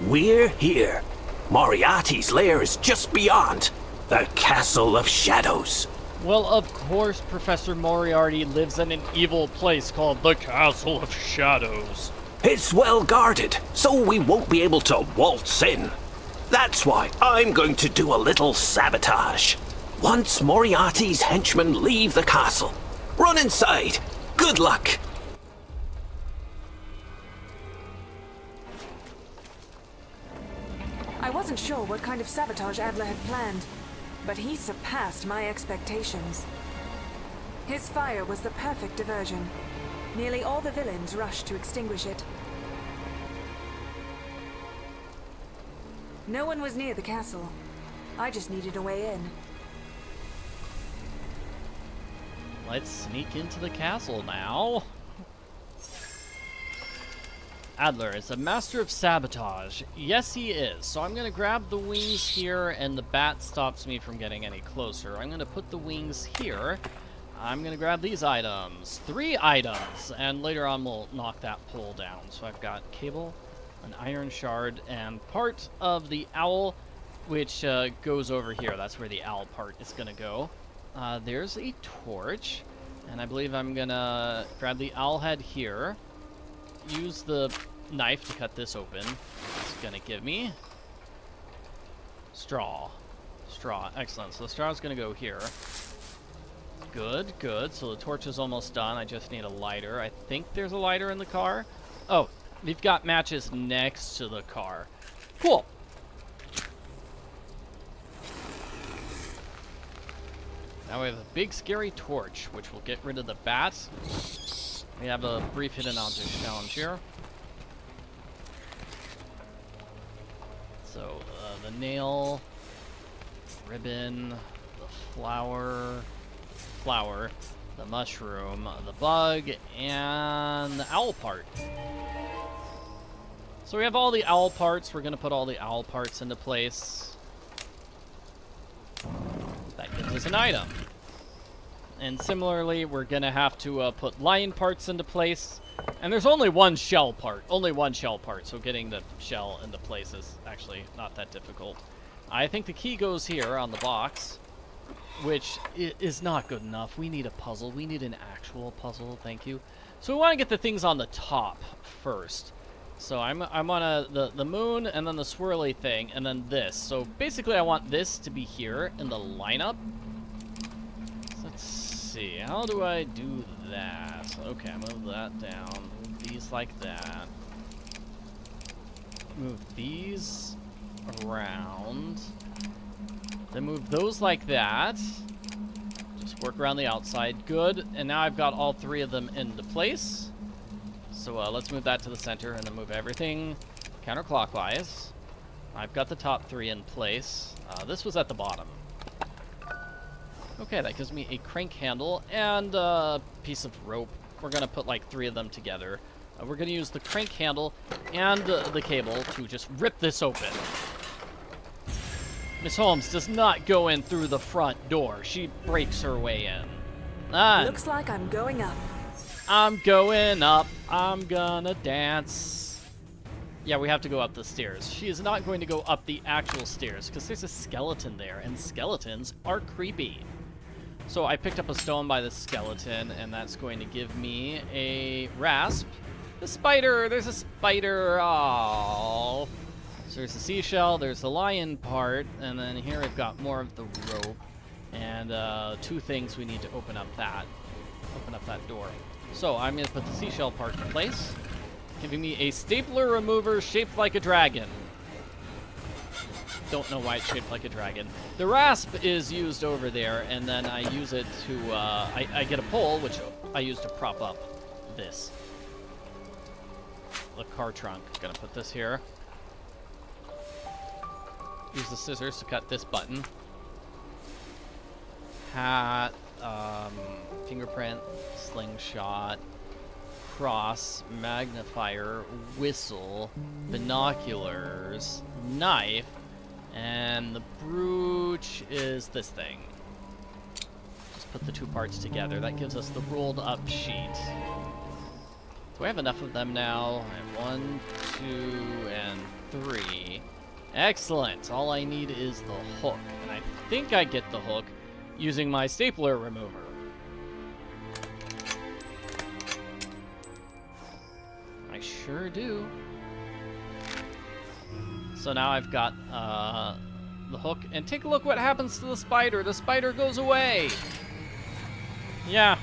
We're here. Moriarty's lair is just beyond. The Castle of Shadows. Well, of course Professor Moriarty lives in an evil place called the Castle of Shadows. It's well guarded, so we won't be able to waltz in. That's why I'm going to do a little sabotage. Once Moriarty's henchmen leave the castle, run inside. Good luck. I wasn't sure what kind of sabotage Adler had planned, but he surpassed my expectations. His fire was the perfect diversion. Nearly all the villains rushed to extinguish it. No one was near the castle. I just needed a way in. Let's sneak into the castle now. Adler is a master of sabotage. Yes, he is. So I'm going to grab the wings here, and the bat stops me from getting any closer. I'm going to put the wings here. I'm going to grab these items. 3 items. And later on, we'll knock that pole down. So I've got cable, an iron shard, and part of the owl, which goes over here. That's where the owl part is going to go. There's a torch. And I believe I'm going to grab the owl head here. Use the knife to cut this open. It's gonna give me straw. Excellent. So the straw is gonna go here. Good. So the torch is almost done. I just need a lighter. I think there's a lighter in the car. Oh, we've got matches next to the car. Cool. Now we have a big scary torch, which will get rid of the bats. We have a brief hidden object challenge here. So, the nail, ribbon, the flower, the mushroom, the bug, and the owl part. So we have all the owl parts. We're going to put all the owl parts into place. That gives us an item. And similarly, we're going to have to put lion parts into place. And there's only one shell part. So getting the shell into place is actually not that difficult. I think the key goes here on the box, which is not good enough. We need a puzzle. We need an actual puzzle. Thank you. So we want to get the things on the top first. So I'm on the moon, and then the swirly thing, and then this. So basically, I want this to be here in the lineup. Let's see, how do I do that? Okay, move that down. Move these like that. Move these around. Then move those like that. Just work around the outside. Good. And now I've got all 3 of them into place. So let's move that to the center and then move everything counterclockwise. I've got the top 3 in place. This was at the bottom. Okay, that gives me a crank handle and a piece of rope. We're going to put like 3 of them together. We're going to use the crank handle and the cable to just rip this open. Miss Holmes does not go in through the front door. She breaks her way in. Looks like I'm going up. I'm going up. I'm gonna dance. Yeah, we have to go up the stairs. She is not going to go up the actual stairs because there's a skeleton there, and skeletons are creepy. So I picked up a stone by the skeleton, and that's going to give me a rasp. The spider! There's a spider! Oh. So there's the seashell, there's the lion part, and then here we've got more of the rope, and 2 things we need to open up that door. So I'm going to put the seashell part in place, giving me a stapler remover shaped like a dragon. Don't know why it's shaped like a dragon. The rasp is used over there, and then I use it to, I get a pole, which I use to prop up this. The car trunk. Gonna put this here. Use the scissors to cut this button. Hat, fingerprint, slingshot, cross, magnifier, whistle, binoculars, knife, and the brooch is this thing. Just put the 2 parts together. That gives us the rolled up sheet. Do I have enough of them now? I have 1, 2, and 3. Excellent. All I need is the hook. And I think I get the hook using my stapler remover. I sure do. So now I've got the hook. And take a look what happens to the spider. The spider goes away. Yeah.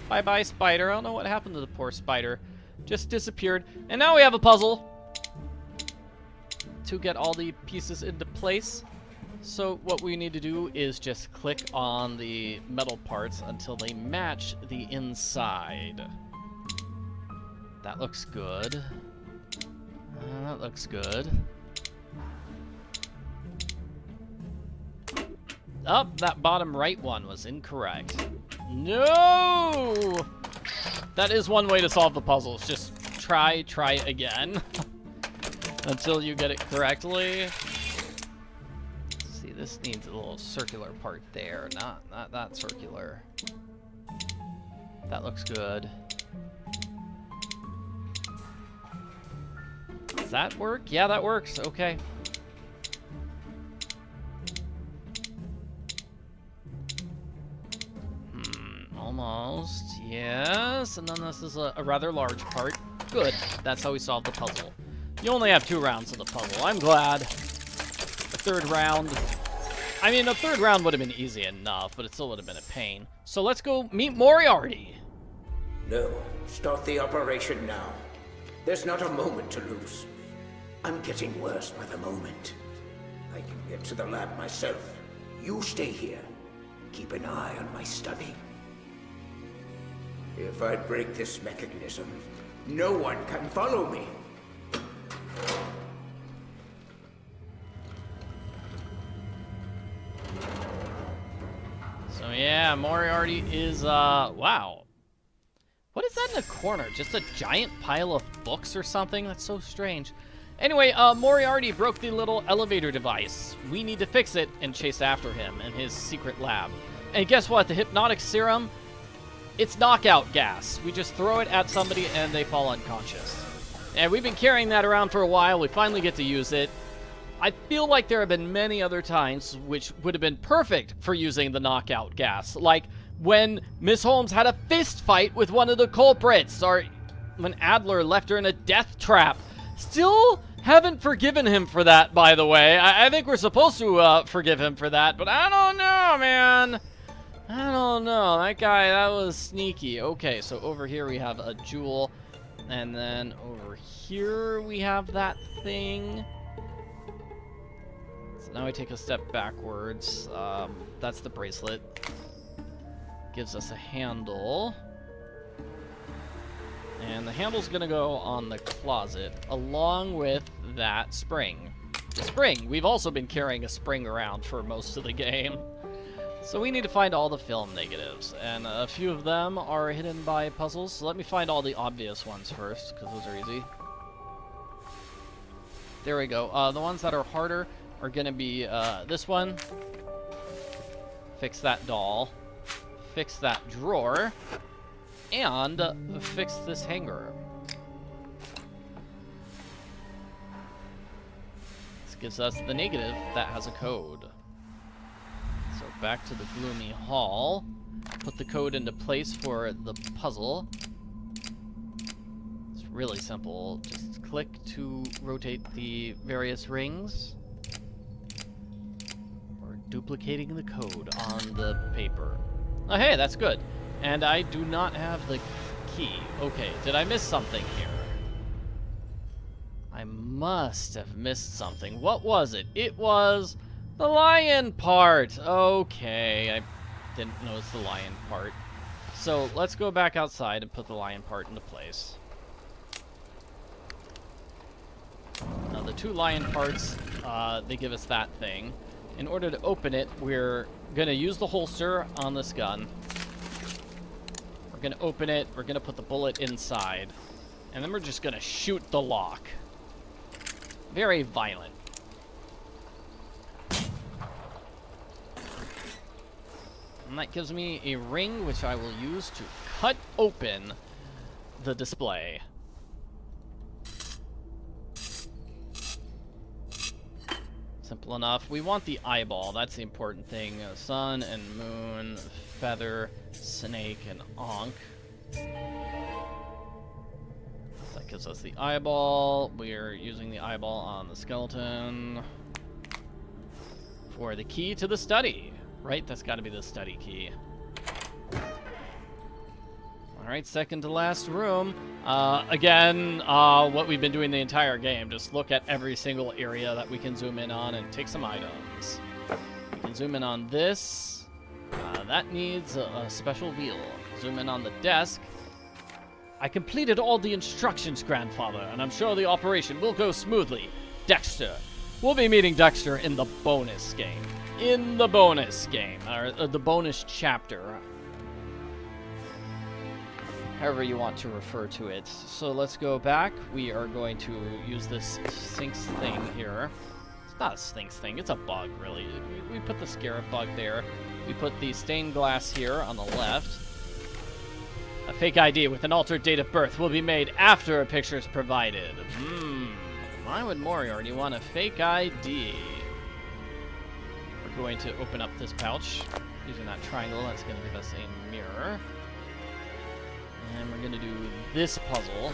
Bye-bye, spider. I don't know what happened to the poor spider. Just disappeared. And now we have a puzzle to get all the pieces into place. So what we need to do is just click on the metal parts until they match the inside. That looks good. That looks good. Oh, that bottom right one was incorrect. No! That is one way to solve the puzzles. Just try again. Until you get it correctly. See, this needs a little circular part there, not that circular. That looks good. Does that work? Yeah, that works. Okay. Almost. Yes, and then this is a rather large part. Good. That's how we solve the puzzle. You only have 2 rounds of the puzzle. I'm glad. A third round. I mean, a third round would have been easy enough, but it still would have been a pain. So let's go meet Moriarty. No, start the operation now. There's not a moment to lose. I'm getting worse by the moment. I can get to the lab myself. You stay here. Keep an eye on my study. If I break this mechanism, no one can follow me. So yeah, Moriarty is, wow. What is that in the corner? Just a giant pile of books or something? That's so strange. Anyway, Moriarty broke the little elevator device. We need to fix it and chase after him in his secret lab. And guess what? The hypnotic serum, it's knockout gas. We just throw it at somebody and they fall unconscious. And we've been carrying that around for a while. We finally get to use it. I feel like there have been many other times which would have been perfect for using the knockout gas. Like when Miss Holmes had a fist fight with one of the culprits, or when Adler left her in a death trap. Still haven't forgiven him for that, by the way. I think we're supposed to forgive him for that, but I don't know, man. I don't know. That guy, that was sneaky. Okay, so over here we have a jewel, and then over here we have that thing. So now we take a step backwards. That's the bracelet. Gives us a handle. And the handle's gonna go on the closet, along with that spring. The spring! We've also been carrying a spring around for most of the game. So we need to find all the film negatives, and a few of them are hidden by puzzles. So let me find all the obvious ones first, because those are easy. There we go. The ones that are harder are gonna be this one. Fix that doll. Fix that drawer. And fix this hanger. This gives us the negative that has a code. So back to the gloomy hall. Put the code into place for the puzzle. It's really simple. Just click to rotate the various rings. We're duplicating the code on the paper. Oh, hey, that's good. And I do not have the key. Okay, did I miss something here? I must have missed something. What was it? It was the lion part. Okay, I didn't notice the lion part. So let's go back outside and put the lion part into place. Now the 2 lion parts, they give us that thing. In order to open it, we're gonna use the holster on this gun. We're gonna open it, we're gonna put the bullet inside, and then we're just gonna shoot the lock. Very violent. And that gives me a ring which I will use to cut open the display. Simple enough. We want the eyeball. That's the important thing. Sun and moon, feather, snake, and ankh. That gives us the eyeball. We're using the eyeball on the skeleton for the key to the study. Right? That's got to be the study key. Alright, second to last room. Again, what we've been doing the entire game. Just look at every single area that we can zoom in on and take some items. We can zoom in on this. That needs a special wheel. Zoom in on the desk. I completed all the instructions, Grandfather, and I'm sure the operation will go smoothly. Dexter. We'll be meeting Dexter in the bonus game. In the bonus game. Or the bonus chapter. However you want to refer to it. So let's go back. We are going to use this Sphinx thing here. It's not a Sphinx thing, it's a bug, really. We put the scarab bug there. We put the stained glass here on the left. A fake ID with an altered date of birth will be made after a picture is provided. Why would Moriarty want a fake ID? We're going to open up this pouch using that triangle. That's going to give us a mirror. And we're going to do this puzzle.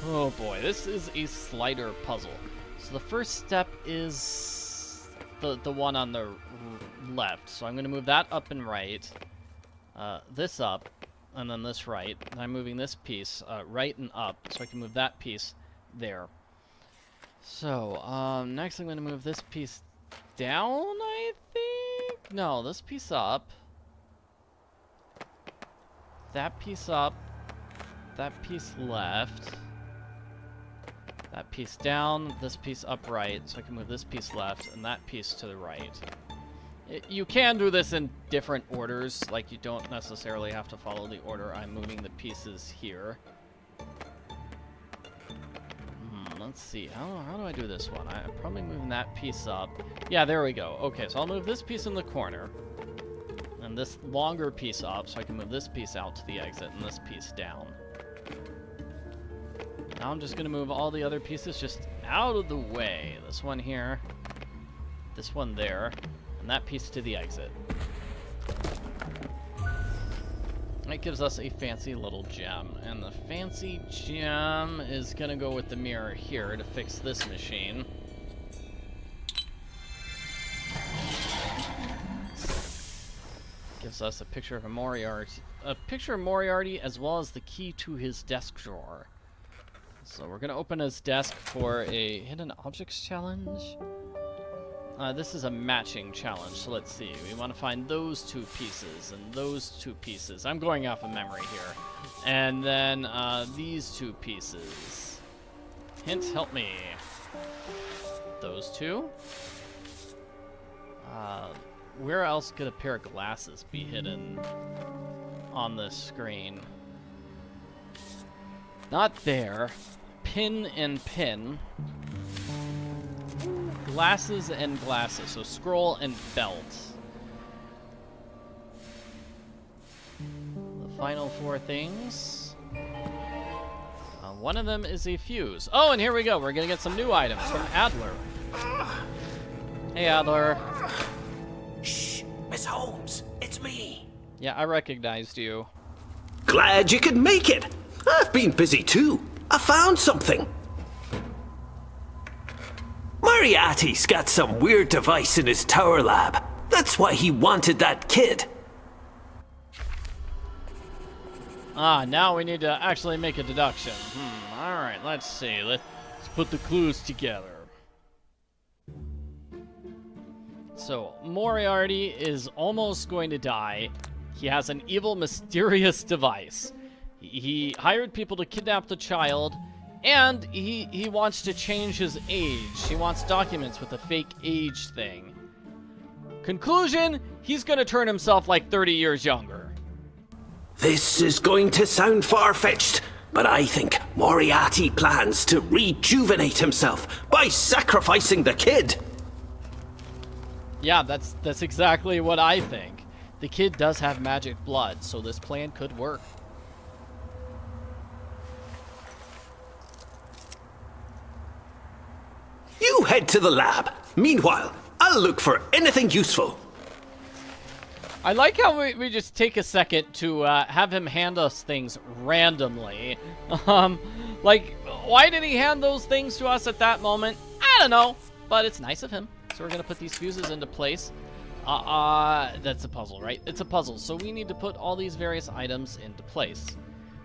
Oh boy, this is a slider puzzle. So the first step is the one on the left. So I'm going to move that up and right. This up, and then this right. And I'm moving this piece right and up, so I can move that piece there. So, next I'm going to move this piece down, I think? No, this piece up. That piece up, that piece left, that piece down, this piece upright, so I can move this piece left, and that piece to the right. You can do this in different orders, like you don't necessarily have to follow the order I'm moving the pieces here. Let's see, how do I do this one? I'm probably moving that piece up. Yeah, there we go. Okay, so I'll move this piece in the corner. And this longer piece up, so I can move this piece out to the exit and this piece down. Now I'm just going to move all the other pieces just out of the way. This one here, this one there, and that piece to the exit. That gives us a fancy little gem. And the fancy gem is going to go with the mirror here to fix this machine. Gives us a picture of Moriarty, as well as the key to his desk drawer. So we're gonna open his desk for a hidden objects challenge. This is a matching challenge, so let's see. We want to find those two pieces and those two pieces. I'm going off of memory here. And then these two pieces. Hint, help me. Those two. Where else could a pair of glasses be hidden on this screen? Not there. Pin and pin. Glasses and glasses. So scroll and belt. The final four things. One of them is a fuse. Oh, and here we go. We're going to get some new items from Adler. Hey, Adler. Shh, Miss Holmes, it's me. Yeah, I recognized you. Glad you could make it. I've been busy too. I found something. Moriarty's got some weird device in his tower lab. That's why he wanted that kid. Now we need to actually make a deduction. Alright, let's see. Let's put the clues together. So, Moriarty is almost going to die. He has an evil, mysterious device. He hired people to kidnap the child, and he wants to change his age. He wants documents with a fake age thing. Conclusion, he's gonna turn himself like 30 years younger. This is going to sound far-fetched, but I think Moriarty plans to rejuvenate himself by sacrificing the kid. Yeah, that's exactly what I think. The kid does have magic blood, so this plan could work. You head to the lab. Meanwhile, I'll look for anything useful. I like how we just take a second to have him hand us things randomly. Like, why did he hand those things to us at that moment? I don't know, but it's nice of him. So we're gonna put these fuses into place. That's a puzzle, right? It's a puzzle, so we need to put all these various items into place.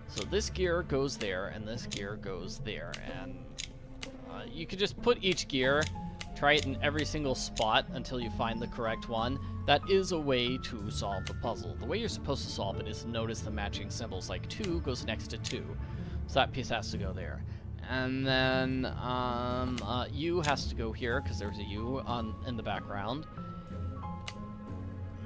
So this gear goes there, and this gear goes there, and you could just put each gear, try it in every single spot until you find the correct one. That is a way to solve the puzzle. The way you're supposed to solve it is to notice the matching symbols, like 2 goes next to 2. So that piece has to go there. And then U has to go here, because there's a U in the background.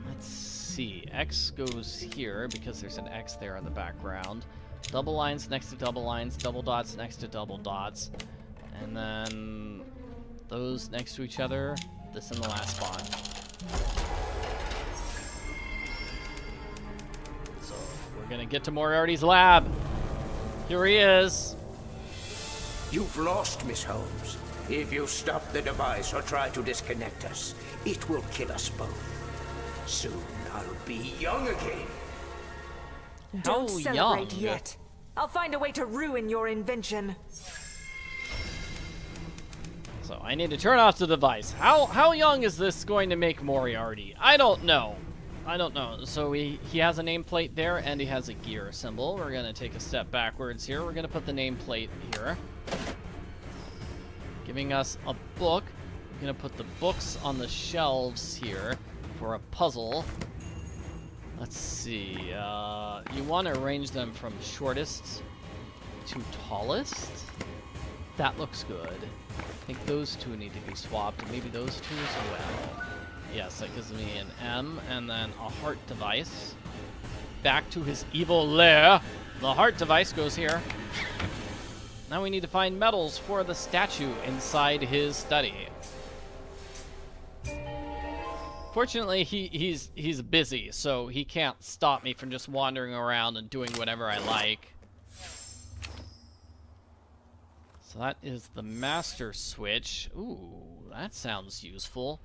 Let's see, X goes here, because there's an X there in the background. Double lines next to double lines, double dots next to double dots. And then those next to each other, this in the last spot. So we're gonna get to Moriarty's lab. Here he is. You've lost, Miss Holmes. If you stop the device or try to disconnect us, it will kill us both. Soon I'll be young again. Don't How celebrate young? yet. I'll find a way to ruin your invention. So I need to turn off the device. How young is this going to make Moriarty? I don't know. I don't know. So he has a nameplate there, and he has a gear symbol. We're going to take a step backwards here. We're going to put the nameplate here, giving us a book. We're going to put the books on the shelves here for a puzzle. Let's see. You want to arrange them from shortest to tallest. That looks good. I think those two need to be swapped, and maybe those two as well. Yes, that gives me an M, and then a heart device. Back to his evil lair. The heart device goes here. Now we need to find medals for the statue inside his study. Fortunately, he's busy, so he can't stop me from just wandering around and doing whatever I like. So that is the master switch. Ooh, that sounds useful.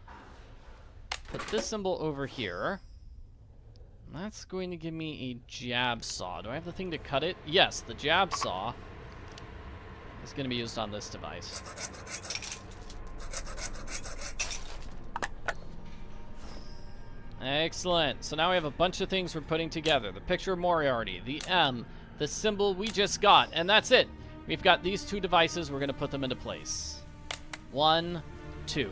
Put this symbol over here. That's going to give me a jab saw. Do I have the thing to cut it? Yes, the jab saw is going to be used on this device. Excellent. So now we have a bunch of things we're putting together. The picture of Moriarty, the M, the symbol we just got, and that's it. We've got these two devices. We're going to put them into place. 1, 2.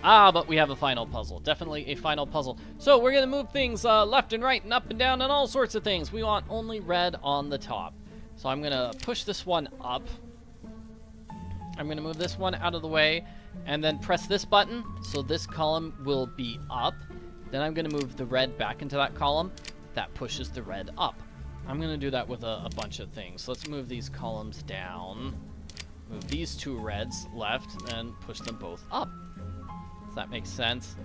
But we have a final puzzle. Definitely a final puzzle. So we're going to move things left and right and up and down and all sorts of things. We want only red on the top. So I'm going to push this one up. I'm going to move this one out of the way and then press this button so this column will be up. Then I'm going to move the red back into that column. That pushes the red up. I'm going to do that with a bunch of things. So let's move these columns down. Move these two reds left and push them both up. Does that make sense?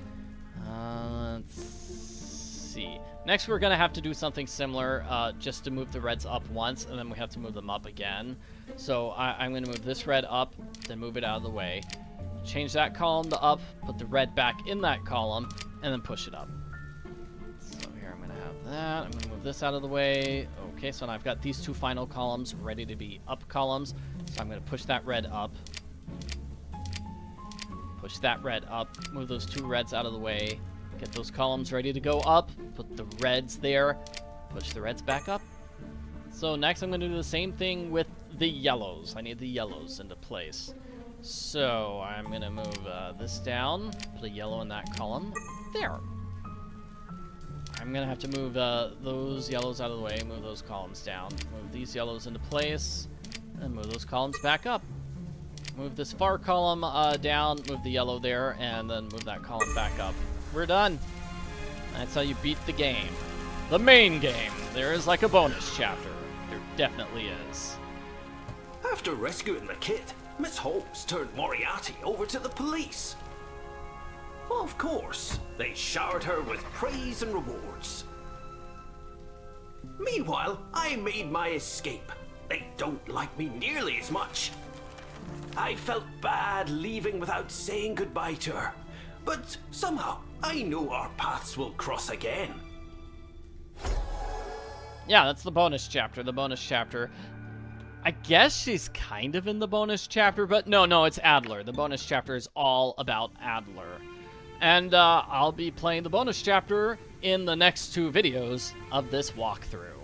Let's see. Next we're going to have to do something similar just to move the reds up once, and then we have to move them up again. So I'm going to move this red up, then move it out of the way. Change that column to up, put the red back in that column, and then push it up. So here I'm going to have that. I'm going to move this out of the way. Okay, so now I've got these two final columns ready to be up columns. So I'm going to push that red up. Push that red up. Move those two reds out of the way. Get those columns ready to go up. Put the reds there. Push the reds back up. So next I'm going to do the same thing with the yellows. I need the yellows into place. So I'm going to move this down. Put a yellow in that column. There. I'm going to have to move those yellows out of the way. Move those columns down. Move these yellows into place. And move those columns back up. Move this far column down. Move the yellow there. And then move that column back up. We're done. That's how you beat the game. The main game. There is like a bonus chapter. There definitely is. After rescuing the kid, Miss Holmes turned Moriarty over to the police. Of course, they showered her with praise and rewards. Meanwhile, I made my escape. They don't like me nearly as much. I felt bad leaving without saying goodbye to her. But somehow, I know our paths will cross again. Yeah, that's the bonus chapter. The bonus chapter. I guess she's kind of in the bonus chapter, but no, it's Adler. The bonus chapter is all about Adler. And I'll be playing the bonus chapter in the next 2 videos of this walkthrough.